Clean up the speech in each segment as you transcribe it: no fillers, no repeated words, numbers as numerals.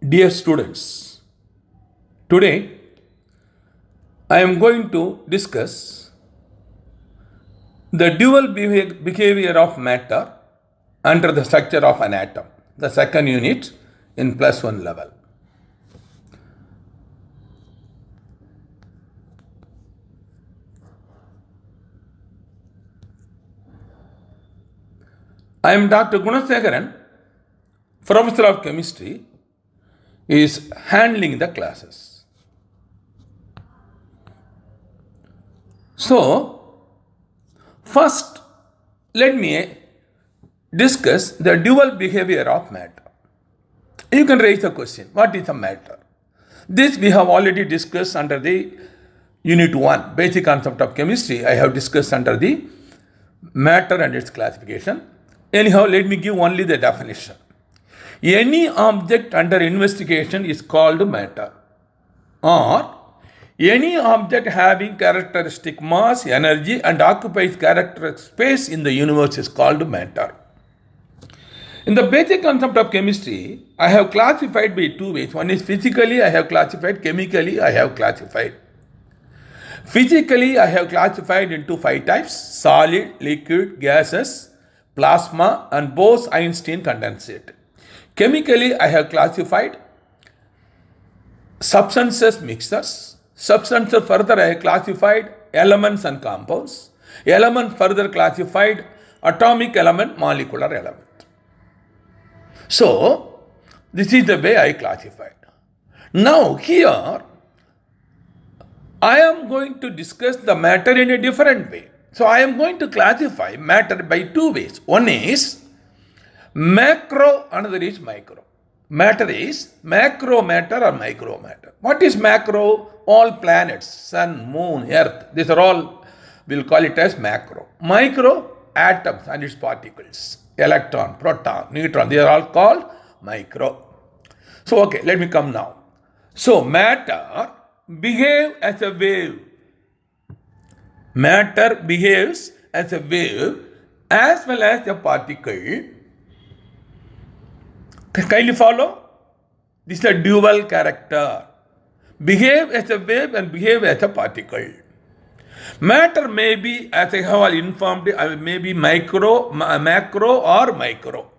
Dear students, today I am going to discuss the dual behavior of matter under the structure of an atom, the second unit in +1 level. I am Dr. Gunasekaran, Professor of Chemistry, is handling the classes. So, first let me discuss the dual behavior of matter. You can raise the question, what is a matter? This we have already discussed under the Unit 1, Basic Concept of Chemistry. I have discussed under the matter and its classification. Anyhow, let me give only the definition. Any object under investigation is called matter, or any object having characteristic mass, energy, and occupies characteristic space in the universe is called matter. In the basic concept of chemistry, I have classified by two ways. One is physically, I have classified; chemically, I have classified. Physically, I have classified into 5 types: solid, liquid, gases, plasma, and Bose-Einstein condensate. Chemically, I have classified substances, mixtures. Substances further I have classified elements and compounds. Element further classified atomic element, molecular element. So, this is the way I classified. Now, here, I am going to discuss the matter in a different way. So, I am going to classify matter by 2 ways. One is macro, another is micro. Matter is macro matter or micro matter. What is macro? All planets, sun, moon, earth. These are all, we'll call it as macro. Micro, atoms and its particles. Electron, proton, neutron. They are all called micro. So, okay, let me come now. So, matter behaves as a wave. Matter behaves as a wave as well as a particle. Kindly follow? This is a dual character. Behave as a wave and behave as a particle. Matter may be, as I have informed, may be macro or micro.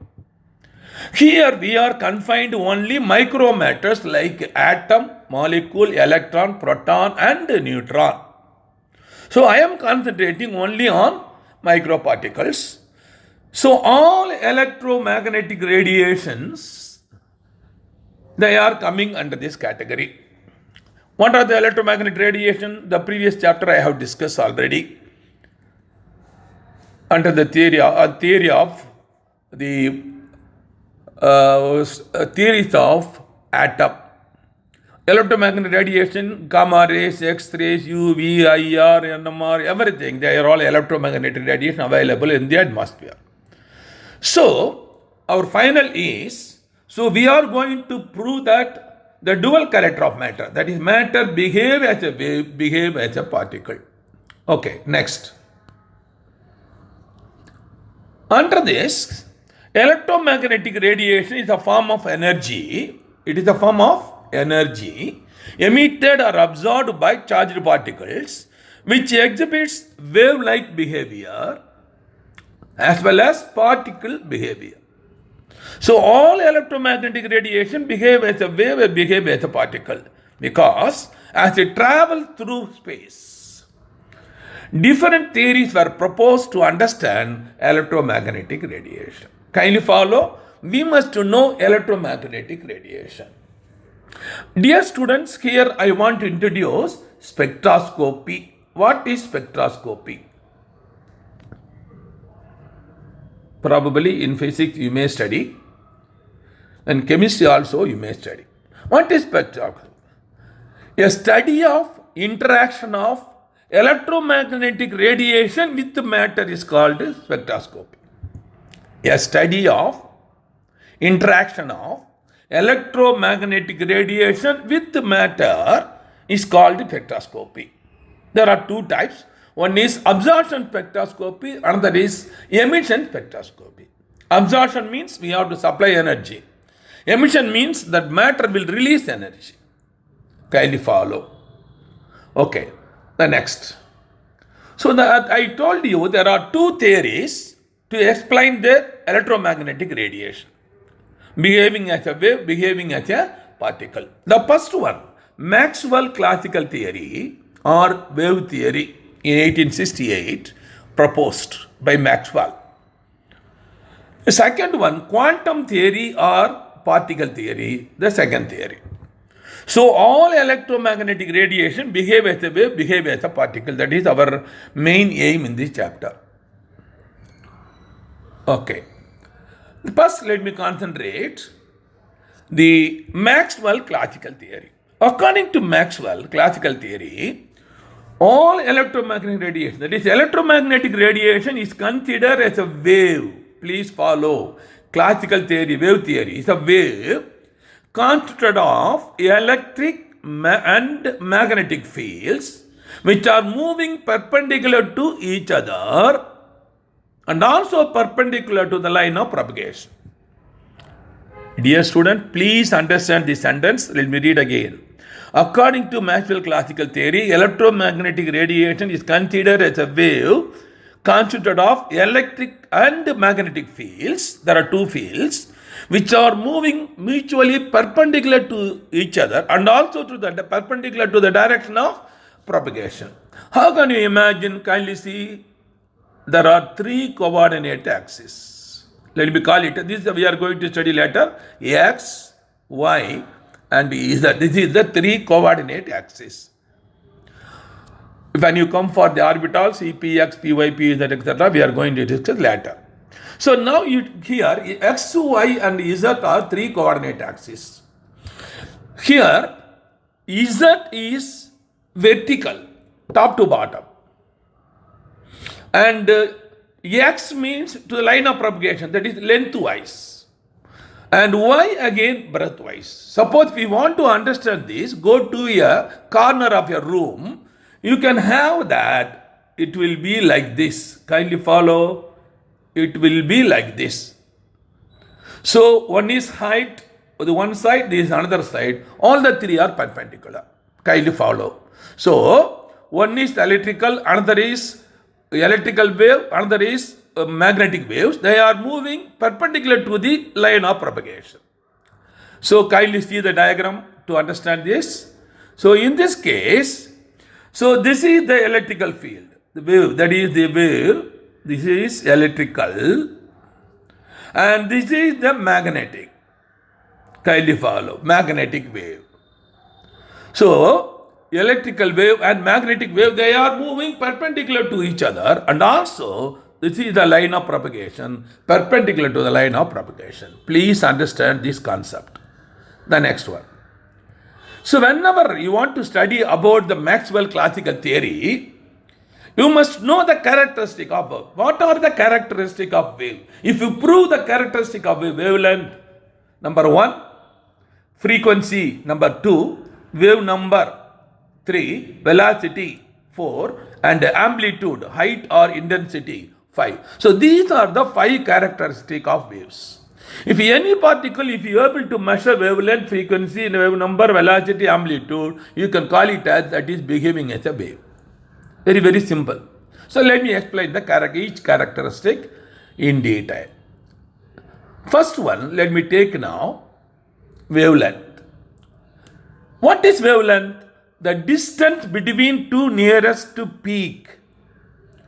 Here we are confined only micro matters like atom, molecule, electron, proton and neutron. So I am concentrating only on microparticles. So all electromagnetic radiations, they are coming under this category. What are the electromagnetic radiation? The previous chapter I have discussed already under the theories of atom. Electromagnetic radiation, gamma rays, X-rays, UV, IR, NMR, everything, they are all electromagnetic radiation available in the atmosphere. So, our final is, so we are going to prove that the dual character of matter, that is matter behave as a wave, behave as a particle. Okay, next. Under this, electromagnetic radiation is a form of energy. It is a form of energy emitted or absorbed by charged particles, which exhibits wave-like behavior as well as particle behavior. So all electromagnetic radiation behave as a wave and behave as a particle because as it travels through space, different theories were proposed to understand electromagnetic radiation. Kindly follow. We must know electromagnetic radiation. Dear students, here I want to introduce spectroscopy. What is spectroscopy? Probably in physics you may study, and chemistry also you may study. What is spectroscopy? A study of interaction of electromagnetic radiation with matter is called spectroscopy. A study of interaction of electromagnetic radiation with matter is called spectroscopy. There are 2 types. One is absorption spectroscopy, another is emission spectroscopy. Absorption means we have to supply energy. Emission means that matter will release energy. Kindly follow. Okay, the next. So I told you there are two theories to explain the electromagnetic radiation. Behaving as a wave, behaving as a particle. The first one, Maxwell classical theory or wave theory in 1868, proposed by Maxwell. The second one, quantum theory or particle theory, the second theory. So all electromagnetic radiation behave as a wave, behave as a particle. That is our main aim in this chapter. Okay. First, let me concentrate the Maxwell classical theory. According to Maxwell classical theory, all electromagnetic radiation, that is electromagnetic radiation, is considered as a wave. Please follow. Classical theory, wave theory, is a wave constituted of electric and magnetic fields which are moving perpendicular to each other and also perpendicular to the line of propagation. Dear student, please understand this sentence. Let me read again. According to Maxwell classical theory, electromagnetic radiation is considered as a wave constituted of electric and magnetic fields. There are two fields which are moving mutually perpendicular to each other and also to the perpendicular to the direction of propagation. How can you imagine? Kindly see, there are three coordinate axes. Let me call it, this we are going to study later, x, y and z. This is the three coordinate axis. When you come for the orbitals, E, P, X, P, Y, P, Z, etc., we are going to discuss later. So now here X, Y and Z are three coordinate axes. Here Z is vertical, top to bottom. And X means to the line of propagation, that is lengthwise. And Y again breadthwise. Suppose we want to understand this, go to a corner of your room, you can have that, it will be like this. Kindly follow, it will be like this. So one is height, the one side, this is another side, all the three are perpendicular. Kindly follow. So one is electrical, another is electrical wave, another is magnetic waves. They are moving perpendicular to the line of propagation. So kindly see the diagram to understand this. So in this case, so this is the electrical field, the wave, that is the wave, this is electrical and this is the magnetic. Kindly follow, magnetic wave. So electrical wave and magnetic wave, they are moving perpendicular to each other and also this is the line of propagation, perpendicular to the line of propagation. Please understand this concept. The next one. So whenever you want to study about the Maxwell classical theory, you must know the characteristic of wave. What are the characteristic of wave? If you prove the characteristic of a wavelength, number 1, frequency, number 2, wave number 3, velocity 4, and amplitude, height or intensity 5. So these are the 5 characteristics of waves. If any particle, if you are able to measure wavelength, frequency, wave number, velocity, amplitude, you can call it as that is behaving as a wave. Very, very simple. So let me explain each characteristic in detail. First one, let me take now wavelength. What is wavelength? The distance between two nearest to peak.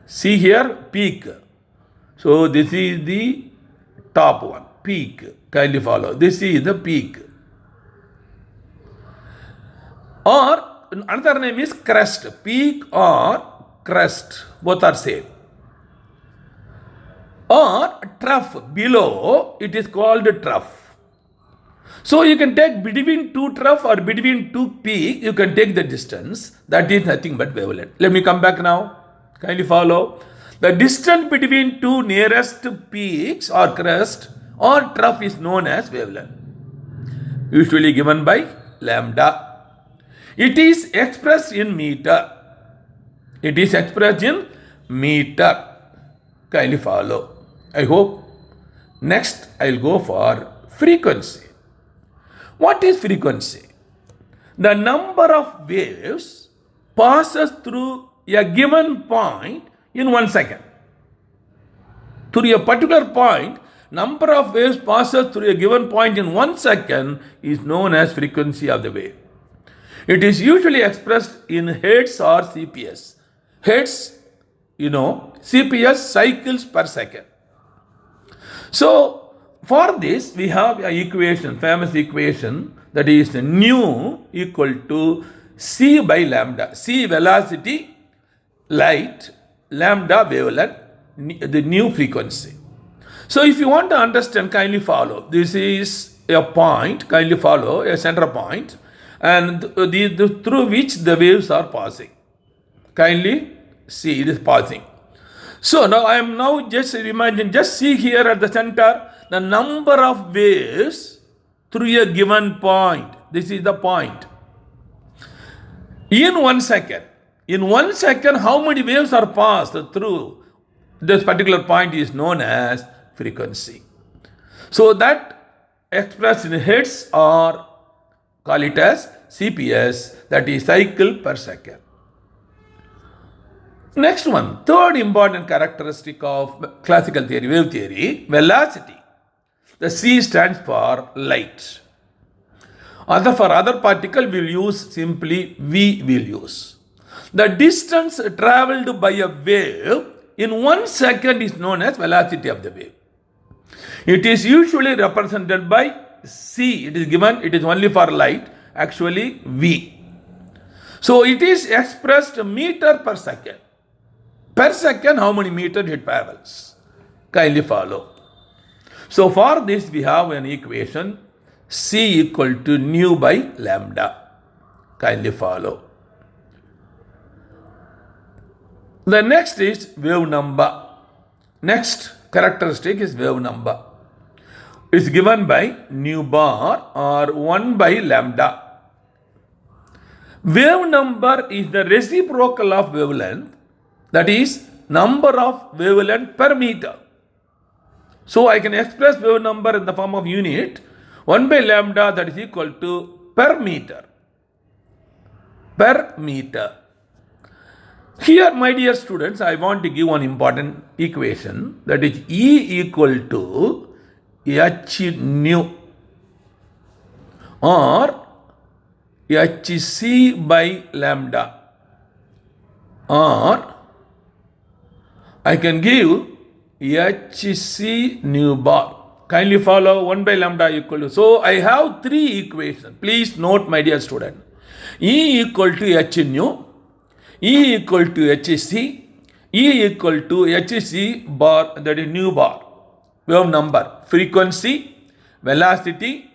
See here, peak. So this is the top one, peak. Kindly follow. This is the peak. Or another name is crest. Peak or crest, both are same. Or trough, below, it is called trough. So you can take between two trough or between two peak, you can take the distance. That is nothing but wavelength. Let me come back now. Kindly follow. The distance between two nearest peaks or crest or trough is known as wavelength. Usually given by lambda. It is expressed in meter. It is expressed in meter. Kindly follow. I hope. Next, I will go for frequency. What is frequency? The number of waves passes through a given point in 1 second. Through a particular point, number of waves passes through a given point in 1 second is known as frequency of the wave. It is usually expressed in hertz or CPS. Hertz, CPS cycles per second. So, for this, we have an equation, famous equation, that is nu equal to c by lambda. C velocity, light, lambda wavelength, the new frequency. So if you want to understand, kindly follow. This is a point, kindly follow, a center point, and through which the waves are passing. Kindly see, it is passing. So now I am just see here at the center, the number of waves through a given point. This is the point. In 1 second, how many waves are passed through this particular point is known as frequency. So that expressed in hertz or call it as CPS, that is cycle per second. Next one, third important characteristic of classical theory, wave theory, velocity. The C stands for light. For other particle, we'll use simply V will use. The distance traveled by a wave in 1 second is known as velocity of the wave. It is usually represented by C. It is given, it is only for light, actually V. So it is expressed meter per second. Per second, how many meters it travels? Kindly follow. So for this, we have an equation, C equal to nu by lambda. Kindly follow. The next is wave number. Next characteristic is wave number. It's given by nu bar or 1 by lambda. Wave number is the reciprocal of wavelength, that is number of wavelength per meter. So I can express wave number in the form of unit 1 by lambda, that is equal to per meter. Per meter. Here, my dear students, I want to give one important equation, that is E equal to h nu or hc by lambda, or I can give hc nu bar. Kindly follow 1 by lambda equal to. So I have three equations. Please note, my dear student. E equal to h nu, E equal to hc, E equal to hc bar, that is nu bar. Wave number, frequency, velocity,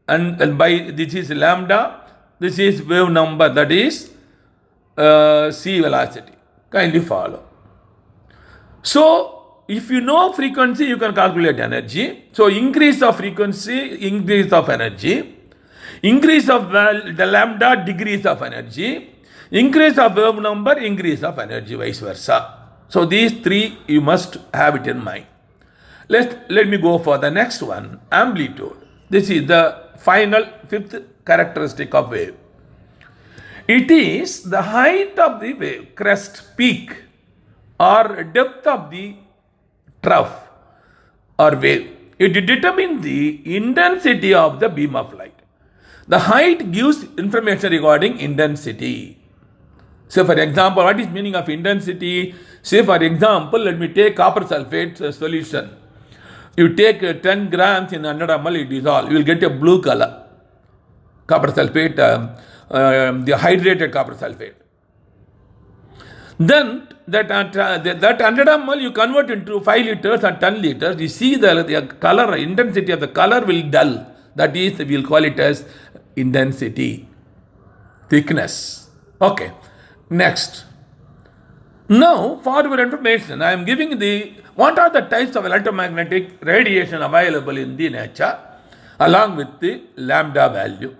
and by this is lambda, this is wave number, that is c velocity. Kindly follow. So if you know frequency, you can calculate energy. So increase of frequency, increase of energy. Increase of the lambda, decrease of energy. Increase of wave number, increase of energy, vice versa. So these three you must have it in mind. Let me go for the next one, amplitude. This is the final fifth characteristic of wave. It is the height of the wave, crest, peak, or depth of the trough or wave. It determines the intensity of the beam of light. The height gives information regarding intensity. So for example, what is meaning of intensity? Say for example, let me take copper sulfate solution. You take 10 grams in 100 ml, it dissolves. You will get a blue color. Copper sulfate, the hydrated copper sulfate. Then that 100 ml you convert into 5 liters and 10 liters. You see the color, intensity of the color will dull. That is, we will call it as intensity, thickness. Okay. Next. Now, for your information, I am giving what are the types of electromagnetic radiation available in the nature along with the lambda value.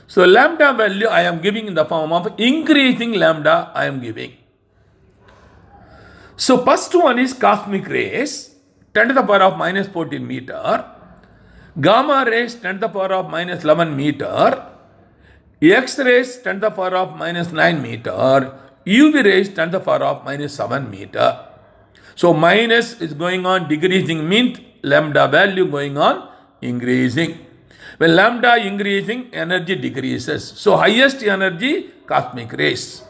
So, lambda value I am giving in the form of increasing lambda I am giving. So, first one is cosmic rays, 10 to the power of minus 14 meter. Gamma rays 10 to the power of minus 11 meter, X-rays 10 to the power of minus 9 meter, UV rays 10 to the power of minus 7 meter. So minus is going on decreasing, means lambda value going on increasing. When lambda increasing, energy decreases. So highest energy, cosmic rays.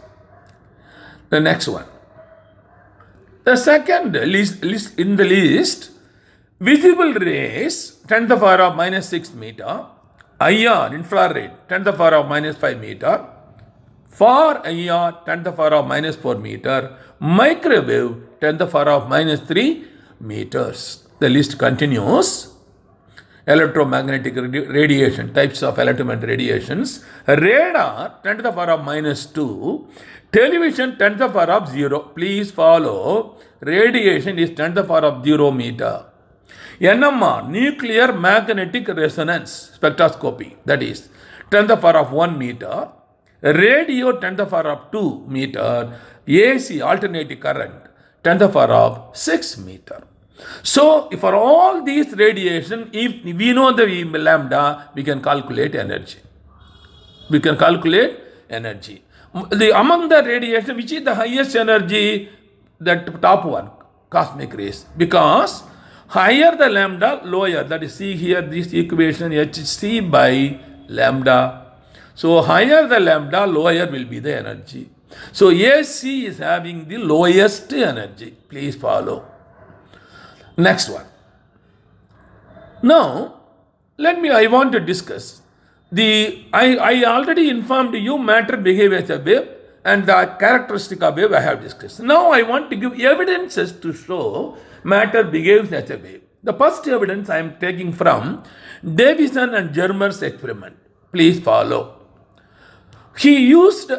The next one. The second list in the list, visible rays 10 to the power of minus 6 meter, IR, infrared 10 to the power of minus 5 meter, far IR 10 to the power of minus 4 meter, microwave 10 to the power of minus 3 meters. The list continues. Electromagnetic radiation, types of electromagnetic radiations, radar 10 to the power of minus 2, television 10 to the power of 0. Please follow, radiation is 10 to the power of 0 meter. NMR, nuclear magnetic resonance spectroscopy, that is 10 to the power of 1 meter, radio 10 to the power of 2 meter, AC, alternating current 10 to the power of 6 meter. So, for all these radiation, if we know the lambda, we can calculate energy. We can calculate energy. Among the radiation, which is the highest energy? That top one, cosmic rays. Because higher the lambda, lower. That is, see here this equation, Hc by lambda. So, higher the lambda, lower will be the energy. So, AC is having the lowest energy. Please follow. Next one. Now, I want to discuss I already informed you matter behaves as a wave and the characteristic of wave I have discussed. Now, I want to give evidences to show matter behaves as a wave. The first evidence I am taking from Davison and Germer's experiment. Please follow. He used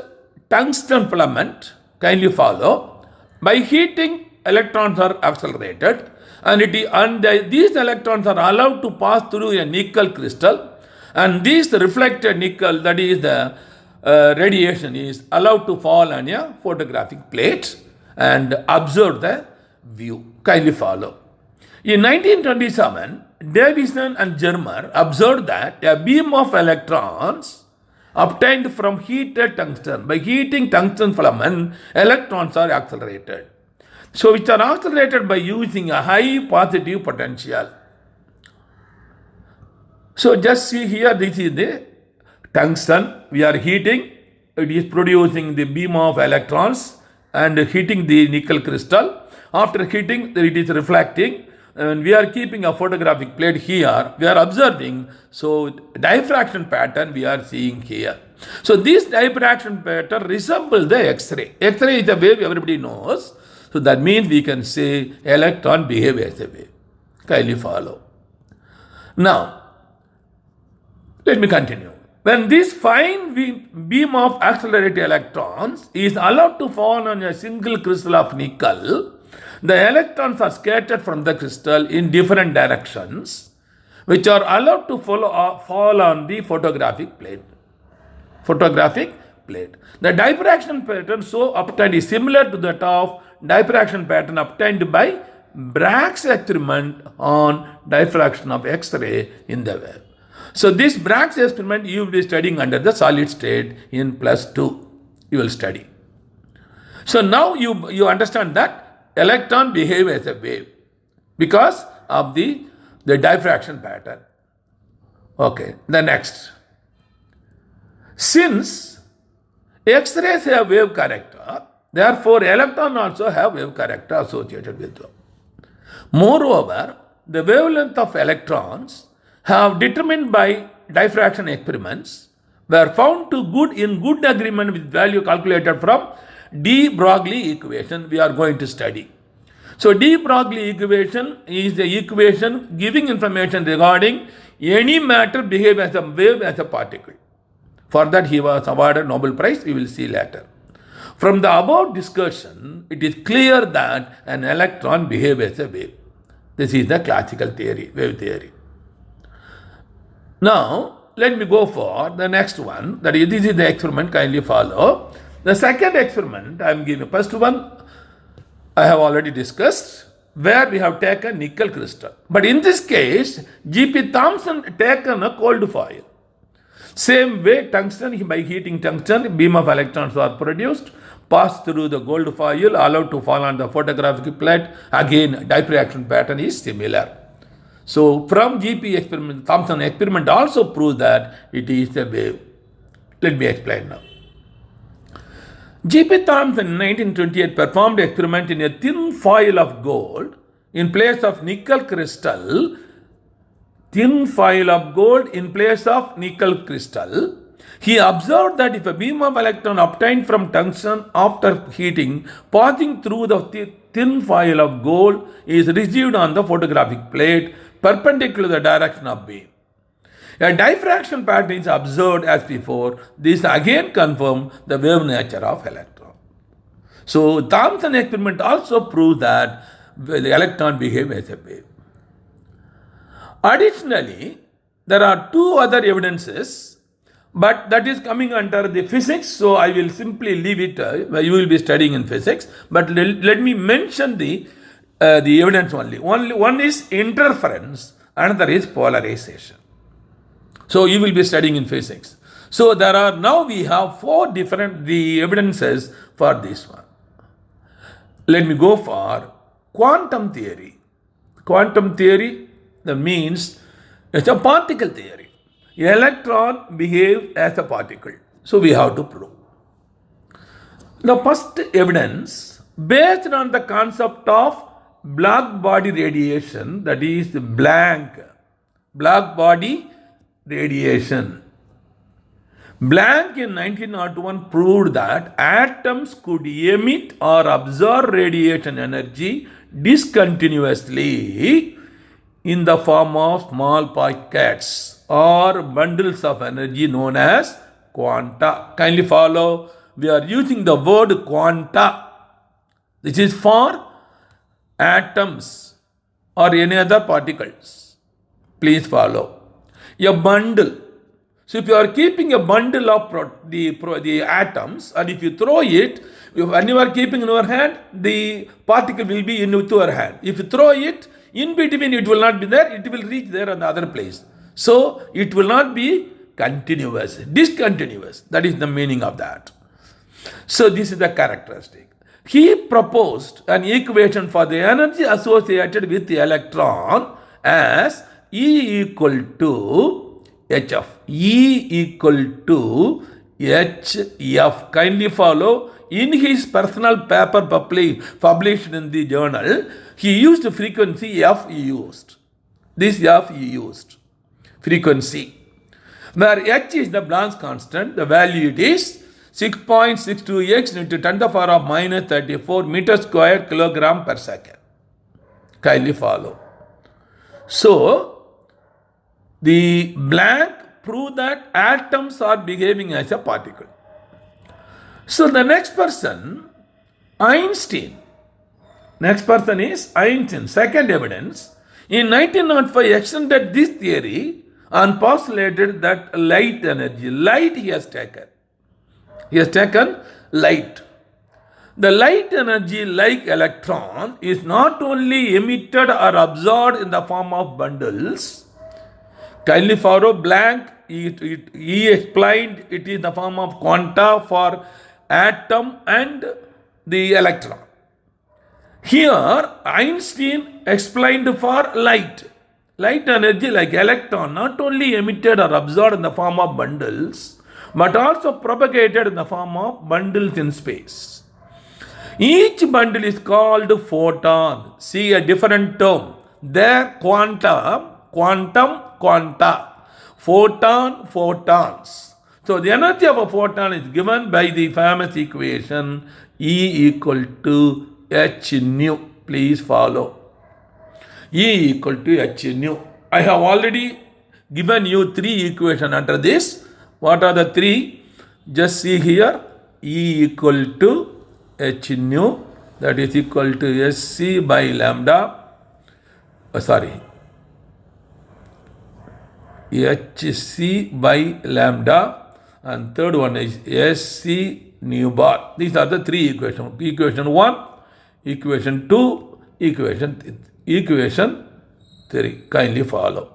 tungsten filament, kindly follow. By heating, electrons are accelerated. And these electrons are allowed to pass through a nickel crystal, and this reflected nickel, that is the radiation, is allowed to fall on a photographic plate and observe the view. Kindly follow. In 1927, Davison and Germer observed that a beam of electrons obtained from heated tungsten. By heating tungsten filament, electrons are accelerated. So, which are accelerated by using a high positive potential. So, just see here, this is the tungsten. We are heating. It is producing the beam of electrons and heating the nickel crystal. After heating, it is reflecting. And we are keeping a photographic plate here. We are observing. So, diffraction pattern we are seeing here. So, this diffraction pattern resembles the X-ray. X-ray is a wave everybody knows. So that means we can say electron behave as a wave. Kindly follow. Now, let me continue. When this fine beam of accelerated electrons is allowed to fall on a single crystal of nickel, the electrons are scattered from the crystal in different directions, which are allowed to fall on the photographic plate. The diffraction pattern so obtained is similar to that of diffraction pattern obtained by Bragg's experiment on diffraction of X-ray in the wave. So this Bragg's experiment you will be studying under the solid state in +2. You will study. So now you understand that electron behave as a wave because of the diffraction pattern. Okay, the next. Since X-rays have wave character, therefore electron also have wave character associated with them. Moreover, the wavelength of electrons have determined by diffraction experiments were found to in good agreement with value calculated from de Broglie equation we are going to study. So de Broglie equation is the equation giving information regarding any matter behave as a wave as a particle. For that he was awarded Nobel Prize, we will see later. From the above discussion, it is clear that an electron behaves as a wave. This is the classical theory, wave theory. Now, let me go for the next one. That is, this is the experiment, kindly follow. The second experiment I am giving. First one I have already discussed. where we have taken nickel crystal. But in this case, G.P. Thomson taken a cold foil. Same way, tungsten, by heating tungsten, beam of electrons are produced, pass through the gold foil, allowed to fall on the photographic plate. Again, diffraction pattern is similar. So, from G.P. experiment, Thomson experiment also proves that it is a wave. Let me explain now. G.P. Thomson in 1928 performed an experiment in a thin foil of gold in place of nickel crystal. Thin foil of gold in place of nickel crystal. He observed that if a beam of electron obtained from tungsten after heating passing through the thin foil of gold is received on the photographic plate perpendicular to the direction of beam, a diffraction pattern is observed as before. This again confirms the wave nature of electron. So Thomson experiment also proves that the electron behaves as a wave. Additionally, there are two other evidences, but that is coming under the physics, so I will simply leave it. You will be studying in physics, but let me mention the evidence only. One is interference, another is polarization. So you will be studying in physics. So there are now we have four different evidences for this one. Let me go for quantum theory. Quantum theory, that means it's a particle theory. Electron behaves as a particle. So we have to prove. The first evidence, based on the concept of black body radiation, that is black body radiation. Planck in 1901 proved that atoms could emit or absorb radiation energy discontinuously in the form of small packets or bundles of energy known as quanta. Kindly follow, we are using the word quanta. This is for atoms or any other particles. Please follow. A bundle. So if you are keeping a bundle of the atoms, and if you throw it, when you are keeping in your hand, the particle will be in your hand. If you throw it, in between it will not be there, it will reach there on the other place. So it will not be continuous, discontinuous. That is the meaning of that. So this is the characteristic. He proposed an equation for the energy associated with the electron as E equal to HF. E equal to HF. Kindly follow. In his personal paper published in the journal, he used frequency F he used. This F he used. Frequency. Where H is the Planck's constant, the value it is 6.62x into 10 to the power of minus 34 meter square kilogram per second. Kindly follow. So, the Planck proved that atoms are behaving as a particle. So the next person, Einstein. Next person is Einstein. Second evidence. In 1905, extended this theory and postulated that light energy. Light he has taken. He has taken light. The light energy, like electron, is not only emitted or absorbed in the form of bundles. Kindly follow Planck. He explained it is the form of quanta for atom and the electron. Here, Einstein explained for light. Light energy, like electron, not only emitted or absorbed in the form of bundles, but also propagated in the form of bundles in space. Each bundle is called photon. See a different term. There, quantum, quanta. Photon, photons. So the energy of a photon is given by the famous equation E equal to H nu. Please follow. E equal to H nu. I have already given you three equations under this. What are the three? Just see here. E equal to H nu, that is equal to Sc by lambda. Hc by lambda. And third one is Sc nu bar. These are the three equations. Equation 1, equation 2, equation 3. Kindly follow.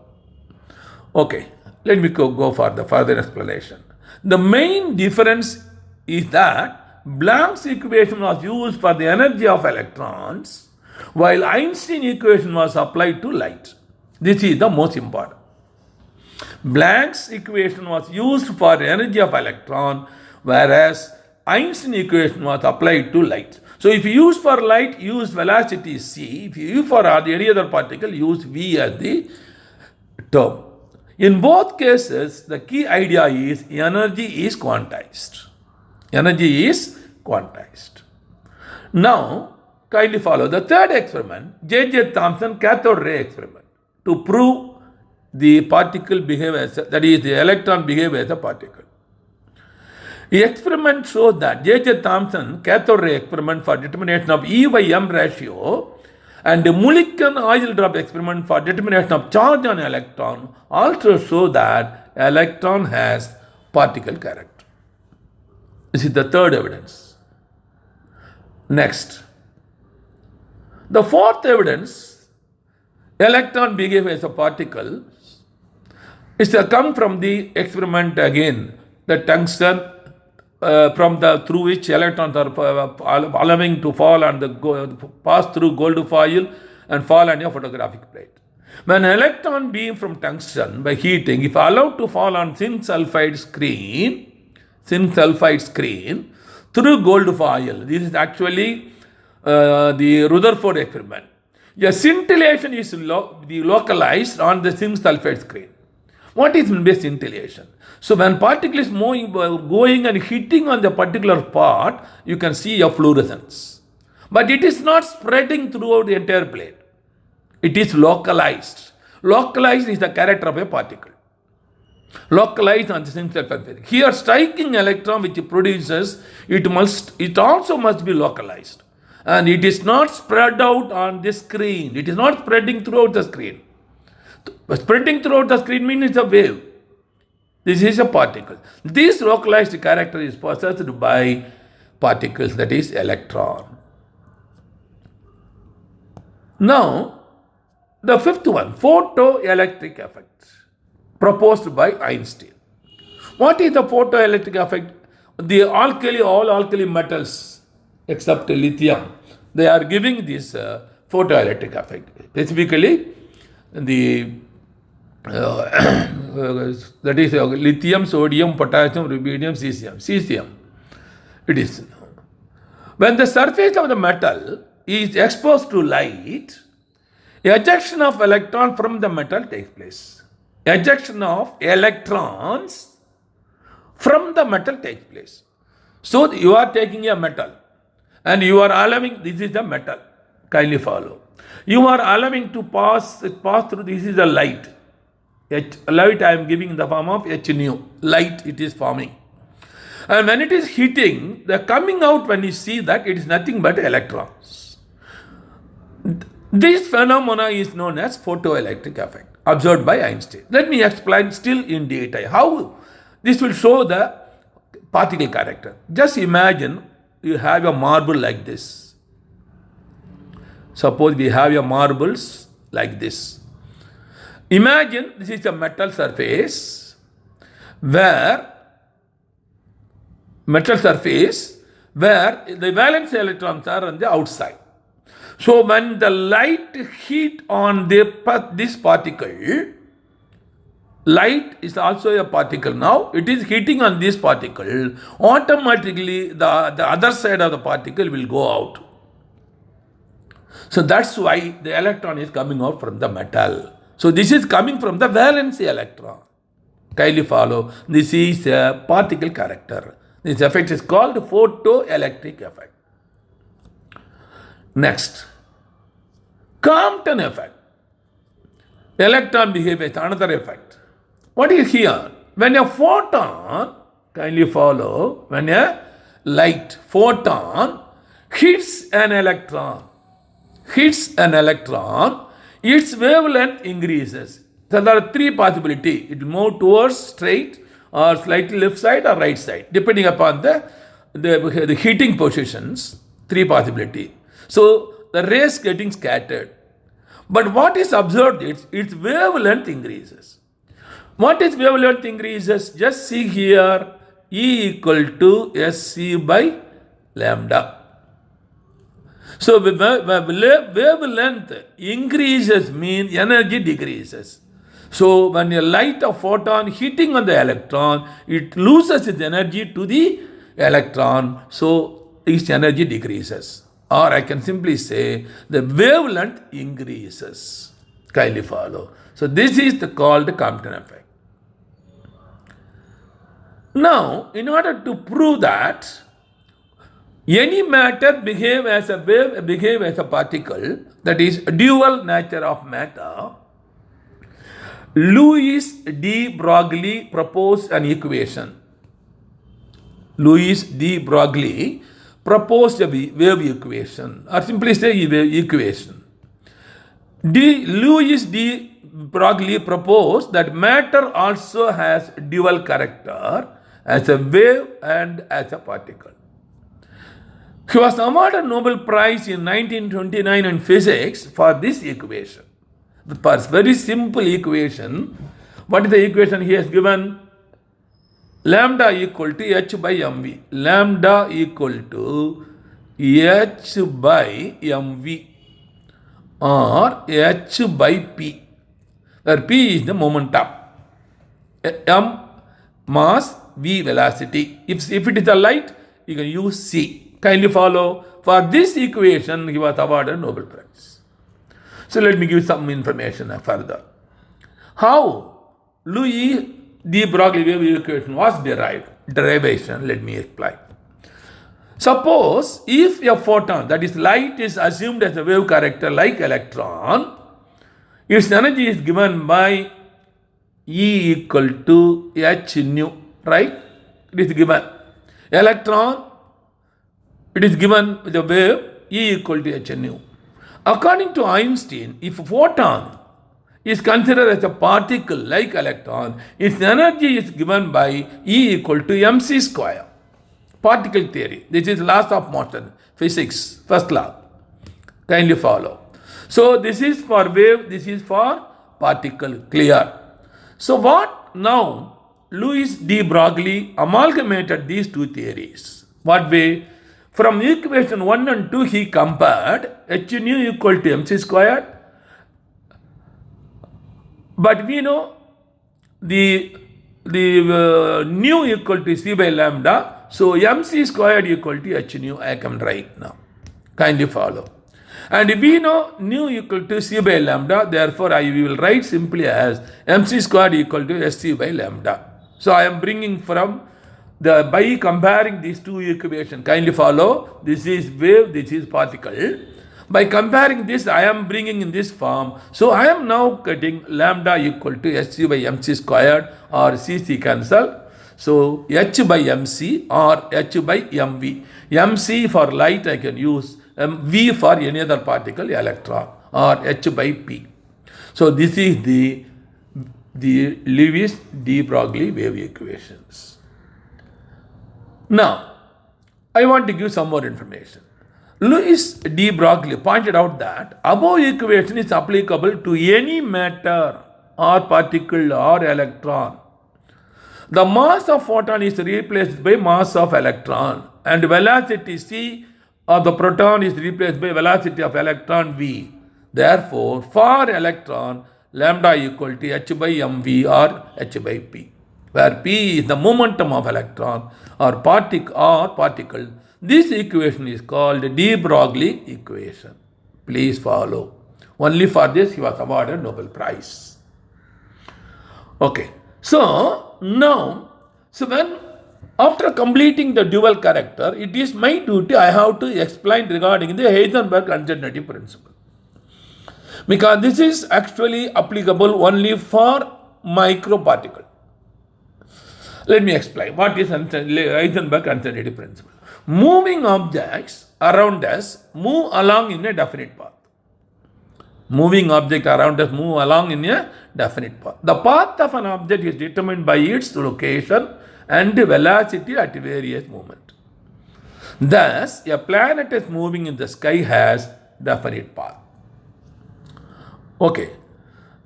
Okay, let me go for the further explanation. The main difference is that Planck's equation was used for the energy of electrons, while Einstein equation was applied to light. This is the most important. Planck's equation was used for the energy of electron, whereas Einstein equation was applied to light. So if you use for light, use velocity c. If you use for any other particle, use v as the term. In both cases, the key idea is energy is quantized. Energy is quantized. Now, kindly follow the third experiment, J.J. Thomson cathode ray experiment, to prove the particle behave as, that is, the electron behave as a particle. The experiment shows that J.J. Thomson cathode ray experiment for determination of E by M ratio and the Mulliken oil drop experiment for determination of charge on electron also show that electron has particle character. This is the third evidence. Next, the fourth evidence, electron behave as a particle, is come from the experiment again, the tungsten from the through which electrons are allowing to fall and pass through gold foil and fall on a photographic plate. When an electron beam from tungsten by heating, if allowed to fall on thin sulfide screen through gold foil, this is actually the Rutherford experiment. A scintillation is localized on the thin sulfide screen. What is base scintillation? So when particle is moving, going and hitting on the particular part, you can see a fluorescence. But it is not spreading throughout the entire plate. It is localized. Localized is the character of a particle. Localized on the thin sulfide screen. Here, striking electron which it produces, it also must be localized. And it is not spread out on the screen. It is not spreading throughout the screen. Spreading throughout the screen means it's a wave. This is a particle. This localized character is possessed by particles, that is electron. Now, the fifth one, photoelectric effect, proposed by Einstein. What is the photoelectric effect? All alkali metals, except lithium, they are giving this photoelectric effect. Specifically, the that is lithium, sodium, potassium, rubidium, cesium. It is. When the surface of the metal is exposed to light, ejection of electron from the metal takes place. Ejection of electrons from the metal takes place. So you are taking a metal and you are allowing, this is the metal, kindly follow. You are allowing to pass through, this is the light. Light I am giving in the form of H nu. Light it is forming. And when it is heating, the coming out when you see that it is nothing but electrons. This phenomena is known as photoelectric effect, observed by Einstein. Let me explain still in detail how this will show the particle character. Just imagine you have a marble like this. Suppose we have a marbles like this. Imagine this is a metal surface where the valence electrons are on the outside. So when the light heat on this particle, light is also a particle now, it is heating on this particle, automatically the other side of the particle will go out. So that's why the electron is coming out from the metal. So this is coming from the valence electron. Kindly follow. This is a particle character. This effect is called photoelectric effect. Next, Compton effect. Electron behavior is another effect. What is here? When a photon, kindly follow, when a photon hits an electron, its wavelength increases. So there are three possibilities. It will move towards straight or slightly left side or right side, depending upon the heating positions. Three possibilities. So the rays getting scattered. But what is observed is its wavelength increases. What is wavelength increases? Just see here, E equal to SC by lambda. So wavelength increases means energy decreases. So when a light of photon hitting on the electron, it loses its energy to the electron. So its energy decreases. Or I can simply say the wavelength increases. Kindly follow. So this is called Compton effect. Now, in order to prove that any matter behave as a wave, behave as a particle, that is dual nature of matter, Louis de Broglie proposed an equation. Louis de Broglie proposed a wave equation, or simply say wave equation. Louis de Broglie proposed that matter also has dual character as a wave and as a particle. He was awarded Nobel Prize in 1929 in physics for this equation. For very simple equation, what is the equation he has given? Lambda equal to h by mv. Lambda equal to h by mv or h by p, where p is the momentum, m mass, v velocity. If it is a light, you can use c. Kindly follow. For this equation, he was awarded Nobel Prize. So let me give some information further. How Louis de Broglie wave equation was derived? Derivation, let me explain. Suppose if a photon, that is light, is assumed as a wave character like electron, its energy is given by E equal to h nu, right? It is given. Electron, it is given with a wave E equal to h nu. According to Einstein, if a photon is considered as a particle like electron, its energy is given by E equal to mc square. Particle theory. This is laws of motion, physics, first law. Kindly follow. So this is for wave, this is for particle, clear. So what now? Louis de Broglie amalgamated these two theories. What way? From equation 1 and 2, he compared h nu equal to mc squared. But we know the nu equal to c by lambda. So mc squared equal to h nu. I can write now. Kindly follow. And we know nu equal to c by lambda. Therefore, we will write simply as mc squared equal to sc by lambda. So I am bringing from by comparing these two equations. Kindly follow. This is wave, this is particle. By comparing this, I am bringing in this form. So I am now getting lambda equal to sc by mc squared, or cc cancel. So h by mc or h by mv. mc for light I can use, v for any other particle, electron, or h by p. So this is the Louis de Broglie wave equations. Now, I want to give some more information. Louis de Broglie pointed out that above equation is applicable to any matter or particle or electron. The mass of photon is replaced by mass of electron, and velocity c of the proton is replaced by velocity of electron v. Therefore, for electron, lambda equal to h by mv or h by p, where p is the momentum of electron or particle. This equation is called de Broglie equation. Please follow. Only for this he was awarded Nobel Prize. Okay. So now, when after completing the dual character, it is my duty, I have to explain regarding the Heisenberg uncertainty principle. Because this is actually applicable only for microparticle. Let me explain what is Heisenberg uncertainty principle. Moving objects around us move along in a definite path. Moving object around us move along in a definite path. The path of an object is determined by its location and velocity at various moments. Thus, a planet is moving in the sky has definite path. Okay,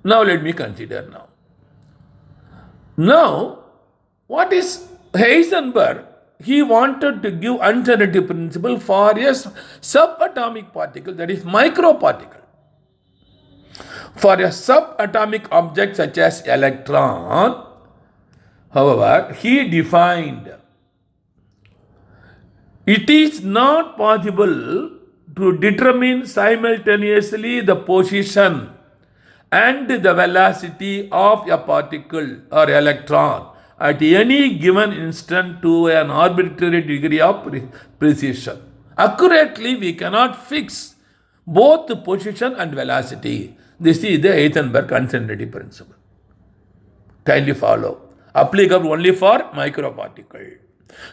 now let me consider now. Now, what is Heisenberg? He wanted to give uncertainty principle for a subatomic particle, that is microparticle. For a subatomic object such as electron, however, he defined it is not possible to determine simultaneously the position and the velocity of a particle or electron at any given instant to an arbitrary degree of precision. Accurately, we cannot fix both the position and velocity. This is the Heisenberg uncertainty principle. Kindly follow. Applicable only for microparticle.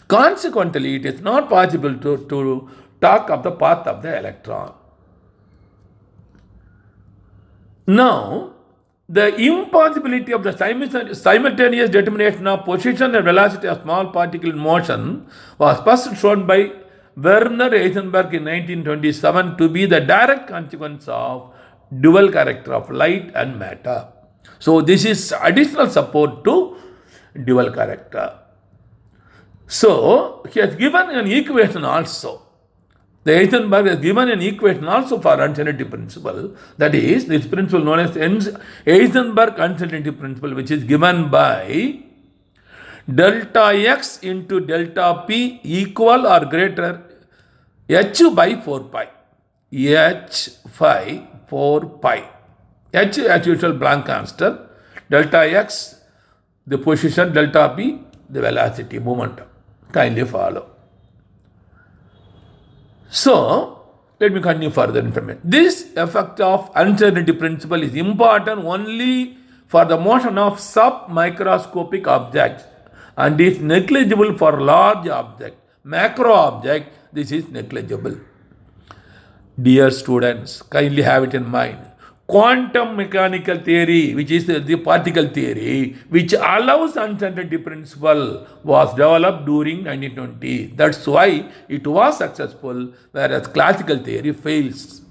Consequently, it is not possible to talk of the path of the electron. Now, the impossibility of the simultaneous determination of position and velocity of small particle in motion was first shown by Werner Heisenberg in 1927 to be the direct consequence of dual character of light and matter. So, this is additional support to dual character. So, he has given an equation also. The Heisenberg has given an equation also for uncertainty principle. That is, this principle known as Heisenberg uncertainty principle, which is given by delta x into delta p equal or greater h by 4 pi. H by 4 pi. H as usual Planck constant. Delta x, the position, delta p, the velocity, momentum. Kindly follow. So, let me continue further information. This effect of uncertainty principle is important only for the motion of submicroscopic objects and is negligible for large object. Macro object, this is negligible. Dear students, kindly have it in mind. Quantum mechanical theory, which is the particle theory, which allows uncertainty principle, was developed during 1920. That's why it was successful, whereas classical theory fails.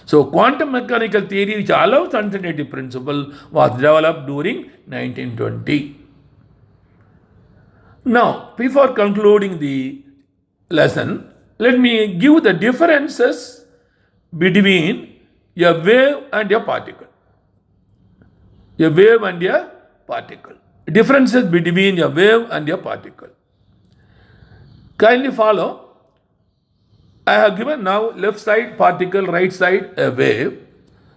So, quantum mechanical theory, which allows uncertainty principle, was developed during 1920. Now, before concluding the lesson, let me give the differences between a wave and a particle. A wave and a particle. Differences between a wave and a particle. Kindly follow. I have given now left side particle, right side a wave.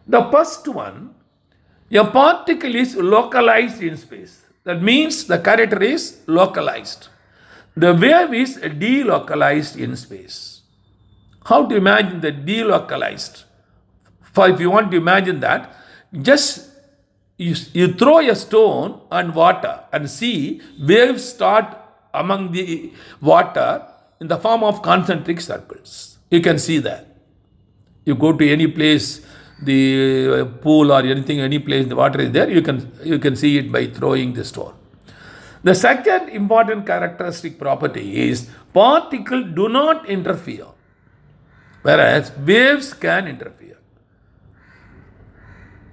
The first one, a particle is localized in space. That means the character is localized. The wave is delocalized in space. How to imagine the delocalized? For if you want to imagine that, just you throw a stone on water and see waves start among the water in the form of concentric circles. You can see that. You go to any place, the pool or anything, any place the water is there, you can see it by throwing the stone. The second important characteristic property is particles do not interfere, whereas waves can interfere.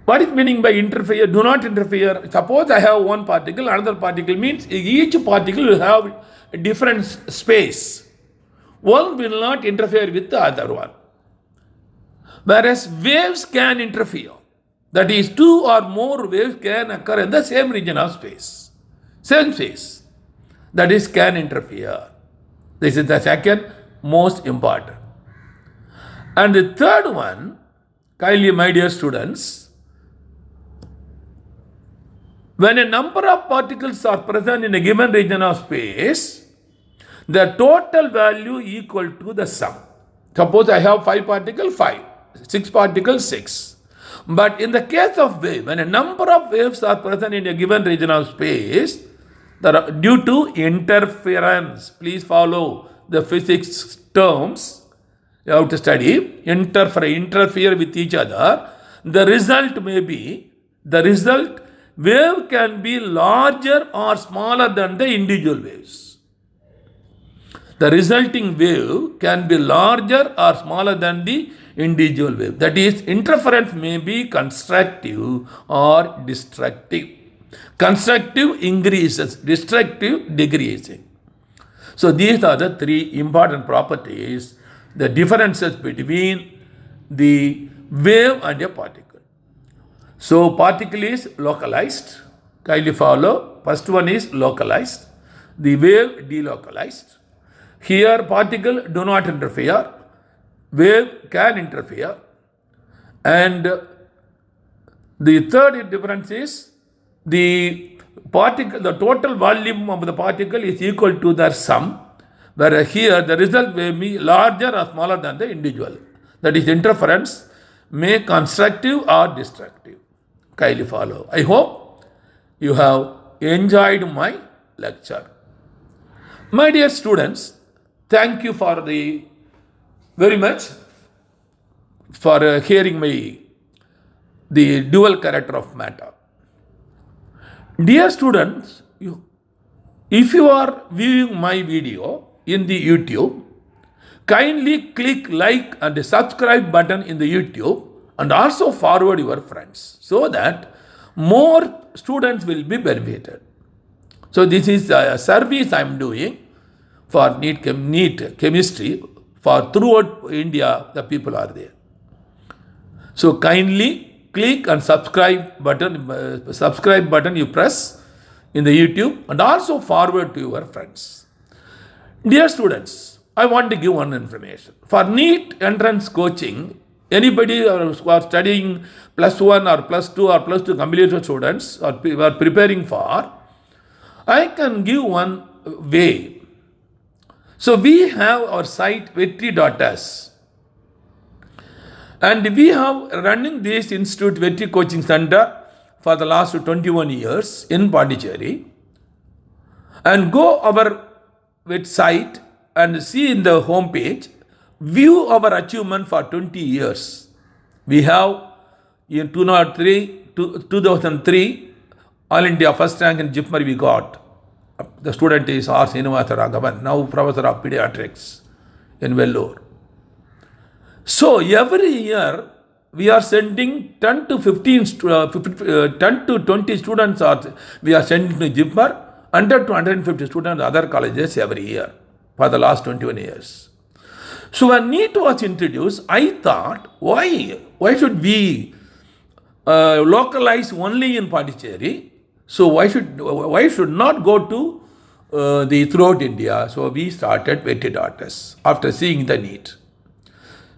What is meaning by interfere? Do not interfere. Suppose I have one particle, another particle, means each particle will have a different space. One will not interfere with the other one. Whereas waves can interfere. That is, two or more waves can occur in the same region of space. Same space. That is, can interfere. This is the second most important. And the third one, kindly my dear students, when a number of particles are present in a given region of space, the total value equal to the sum. Suppose I have 5 particles, 5. 6 particles, 6. But in the case of wave, when a number of waves are present in a given region of space, due to interference, please follow the physics terms, you have to study, interfere with each other, the result wave can be larger or smaller than the individual waves. the resulting wave can be larger or smaller than the individual wave. That is, interference may be constructive or destructive. Constructive increases, destructive decreasing. So these are the three important properties, the differences between the wave and a particle. So particle is localized. Kindly follow. First one is localized. The wave delocalized. Here particle do not interfere. Wave can interfere. And the third difference is the particle, the total volume of the particle is equal to their sum, whereas here the result may be larger or smaller than the individual. That is, interference may constructive or destructive. Kindly follow. I hope you have enjoyed my lecture. My dear students, thank you for the very much for hearing the dual character of matter. Dear students, if you are viewing my video in the YouTube, kindly click like and subscribe button in the YouTube and also forward your friends so that more students will be benefited. So this is a service I am doing for NEET chemistry. For throughout India, the people are there. So kindly click and subscribe button you press in the YouTube and also forward to your friends. Dear students, I want to give one information. For NEET entrance coaching, anybody who are studying +1 or +2 or +2 completed students or are preparing for, I can give one way. So we have our site vetri.us and we have running this institute Vetri Coaching Center for the last 21 years in Pondicherry. And go our website and see in the home page, view our achievement for 20 years. We have in 2003, All India first rank in JIPMER we got. The student is R. Srinivasa Raghavan, now Professor of Pediatrics in Vellore. So every year we are sending 10 to 20 students we are sending to JIPMER, 100 to 150 students other colleges every year for the last 21 years. So when NEET was introduced, I thought, why should we localize only in Pondicherry? So why should not go to the throughout India? So we started Vetri.us after seeing the NEET.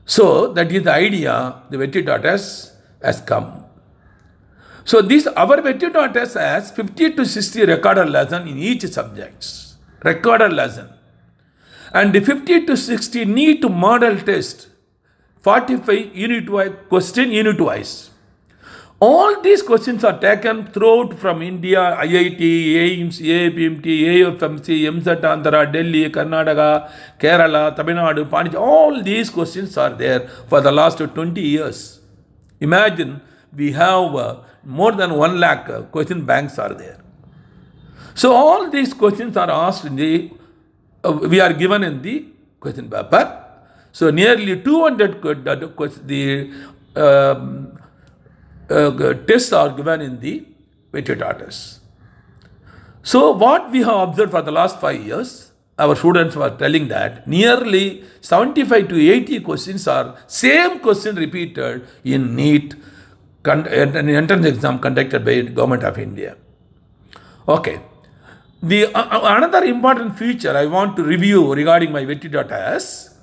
So that is the idea. The Vetri.us has come. So this our Vetri.us has 50 to 60 recorded lesson in each subjects. Recorded lesson. And the 50 to 60 NEET model test, 45 unit wise. All these questions are taken throughout from India, IIT, AIMS, APMT, AFMC, MSET, Andhra, Delhi, Karnataka, Kerala, Tamil Nadu, Pondicherry. All these questions are there for the last 20 years. Imagine we have more than 1 lakh question banks are there. So all these questions are asked in the, we are given in the question paper. So nearly 200 tests are given in the Vetri.us. So what we have observed for the last 5 years, our students were telling that nearly 75 to 80 questions are same question repeated in NEET entrance exam conducted by Government of India. Okay. The another important feature I want to review regarding my Vetri.us.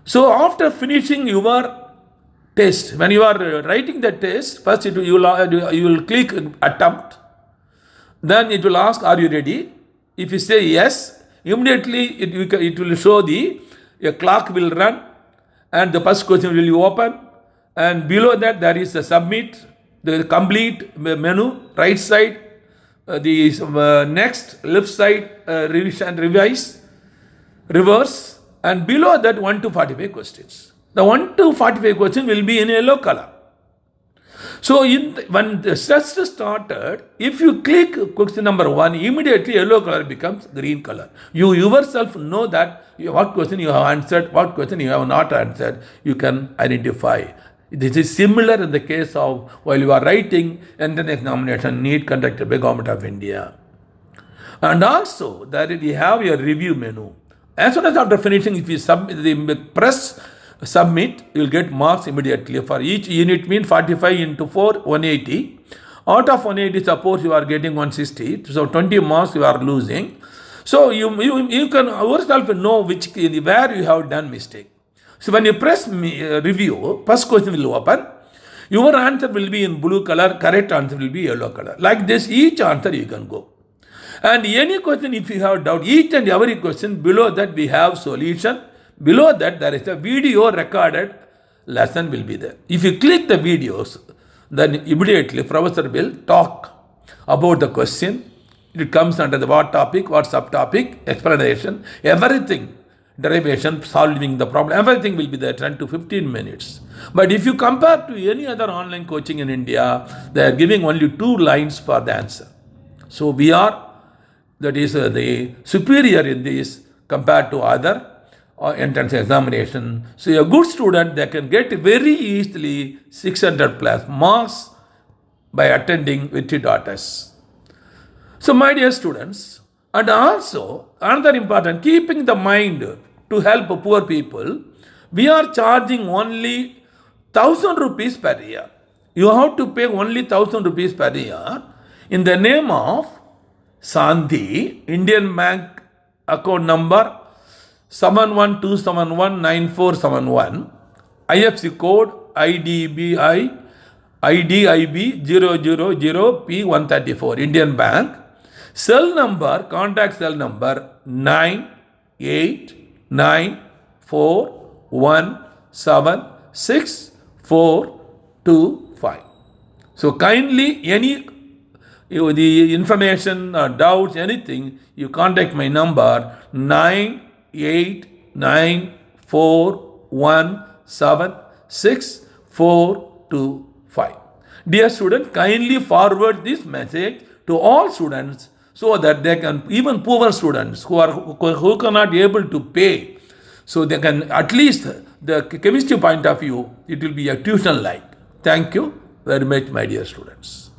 So after finishing your test, when you are writing the test, first you will click attempt, then it will ask, are you ready? If you say yes, immediately it will show a clock will run and the first question will be open, and below that there is a submit, the complete menu, right side, the next, left side, revision, revise, reverse, and below that 1 to 45 questions. The 1 to 45 question will be in yellow color. So when the test started, if you click question number 1, immediately yellow color becomes green color. You yourself know that what question you have answered, what question you have not answered, you can identify. This is similar in the case of while you are writing entrance examination NEET conducted by Government of India. And also that we have a review menu. As soon as after finishing, if you press submit, you will get marks immediately. For each unit mean 45 into 4, 180. Out of 180, suppose you are getting 160. So 20 marks you are losing. So you can yourself know where you have done mistake. So when you press review, first question will open. Your answer will be in blue color, correct answer will be yellow color. Like this, each answer you can go. And any question, if you have doubt, each and every question, below that we have solution. Below that there is a video recorded lesson will be there. If you click the videos, then immediately professor will talk about the question. It comes under the what topic, what subtopic, explanation, everything, derivation, solving the problem, everything will be there, 10 to 15 minutes. But if you compare to any other online coaching in India, they are giving only 2 lines for the answer. So we are, that is the superior in this compared to other entrance examination. So a good student, they can get very easily 600 plus marks by attending VT.S. So my dear students, and also another important, keeping the mind to help poor people, we are charging only 1,000 rupees per year. You have to pay only 1,000 rupees per year in the name of Sandhi, Indian Bank account number 7127194771, IFC code IDIB 000P134, Indian Bank. Cell number, contact cell number 9894176425. So kindly any the information or doubts, anything, you contact my number 9894176425. Dear students, kindly forward this message to all students so that they can, even poor students who cannot able to pay, so they can at least the chemistry point of view, it will be a tuition like. Thank you very much, my dear students.